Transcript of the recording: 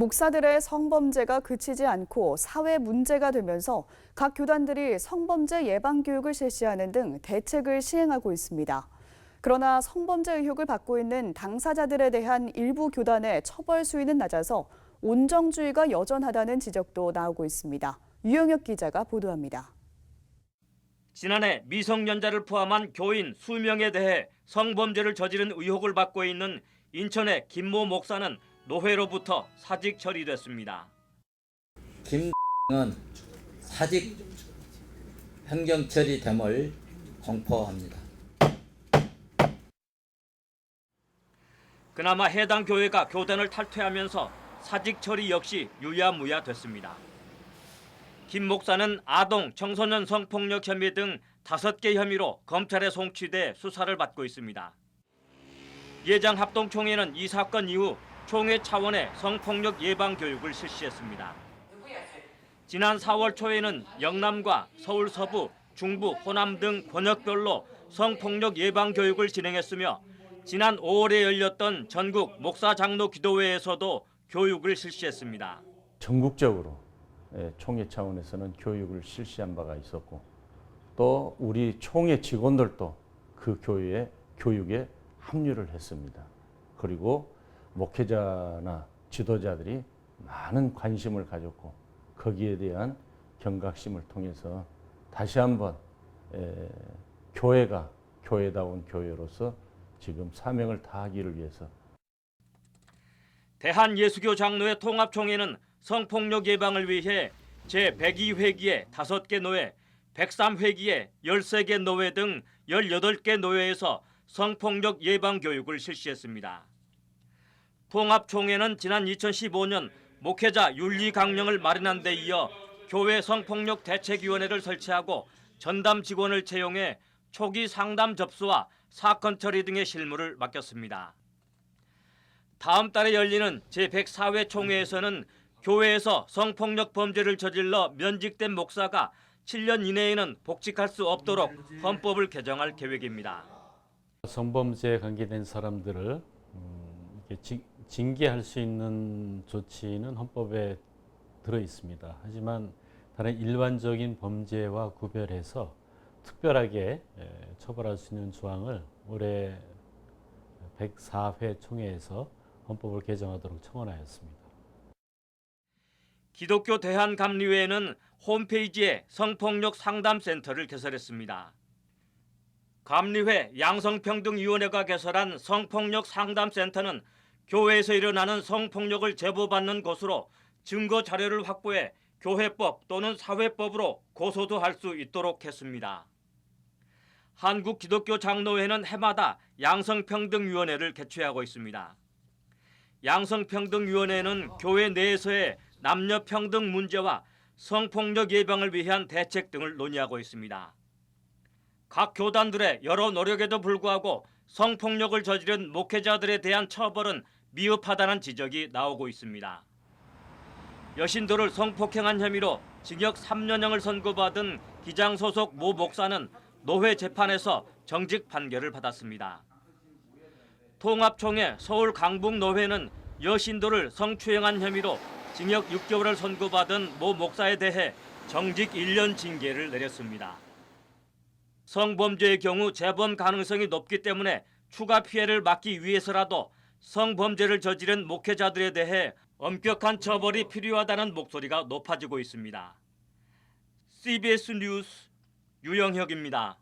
목사들의 성범죄가 그치지 않고 사회 문제가 되면서 각 교단들이 성범죄 예방 교육을 실시하는 등 대책을 시행하고 있습니다. 그러나 성범죄 의혹을 받고 있는 당사자들에 대한 일부 교단의 처벌 수위는 낮아서 온정주의가 여전하다는 지적도 나오고 있습니다. 유영혁 기자가 보도합니다. 지난해 미성년자를 포함한 교인 수명에 대해 성범죄를 저지른 의혹을 받고 있는 인천의 김모 목사는 노회로부터 사직 처리됐습니다. 김은 사직 행정 처리됨을 공포합니다. 그나마 해당 교회가 교단을 탈퇴하면서 사직 처리 역시 유야무야 됐습니다. 김 목사는 아동, 청소년 성폭력 혐의 등 5개 혐의로 검찰에 송치돼 수사를 받고 있습니다. 예장 합동총회는 이 사건 이후 총회 차원의 성폭력 예방 교육을 실시했습니다. 지난 4월 초에는 영남과 서울 서부, 중부, 호남 등 권역별로 성폭력 예방 교육을 진행했으며 지난 5월에 열렸던 전국 목사 장로 기도회에서도 교육을 실시했습니다. 전국적으로 총회 차원에서는 교육을 실시한 바가 있었고 또 우리 총회 직원들도 그 교육에 합류를 했습니다. 그리고 목회자나 지도자들이 많은 관심을 가졌고 거기에 대한 경각심을 통해서 다시 한번 교회가 교회다운 교회로서 지금 사명을 다하기를 위해서 대한예수교 장로회 통합총회는 성폭력 예방을 위해 제102회기에 5개 노회, 103회기에 13개 노회 등 18개 노회에서 성폭력 예방 교육을 실시했습니다. 통합총회는 지난 2015년 목회자 윤리 강령을 마련한 데 이어 교회 성폭력 대책위원회를 설치하고 전담 직원을 채용해 초기 상담 접수와 사건 처리 등의 실무를 맡겼습니다. 다음 달에 열리는 제104회 총회에서는 교회에서 성폭력 범죄를 저질러 면직된 목사가 7년 이내에는 복직할 수 없도록 헌법을 개정할 계획입니다. 성범죄에 관계된 사람들을 징계할 수 있는 조치는 헌법에 들어 있습니다. 하지만 다른 일반적인 범죄와 구별해서 특별하게 처벌할 수 있는 조항을 올해 104회 총회에서 헌법을 개정하도록 청원하였습니다. 기독교 대한감리회는 홈페이지에 성폭력 상담센터를 개설했습니다. 감리회 양성평등위원회가 개설한 성폭력 상담센터는 교회에서 일어나는 성폭력을 제보받는 곳으로 증거 자료를 확보해 교회법 또는 사회법으로 고소도 할 수 있도록 했습니다. 한국기독교장로회는 해마다 양성평등위원회를 개최하고 있습니다. 양성평등위원회는 교회 내에서의 남녀평등 문제와 성폭력 예방을 위한 대책 등을 논의하고 있습니다. 각 교단들의 여러 노력에도 불구하고 성폭력을 저지른 목회자들에 대한 처벌은 미흡하다는 지적이 나오고 있습니다. 여신도를 성폭행한 혐의로 징역 3년형을 선고받은 기장 소속 모 목사는 노회 재판에서 정직 판결을 받았습니다. 통합총회 서울 강북노회는 여신도를 성추행한 혐의로 징역 6개월을 선고받은 모 목사에 대해 정직 1년 징계를 내렸습니다. 성범죄의 경우 재범 가능성이 높기 때문에 추가 피해를 막기 위해서라도 성범죄를 저지른 목회자들에 대해 엄격한 처벌이 필요하다는 목소리가 높아지고 있습니다. CBS 뉴스 유영혁입니다.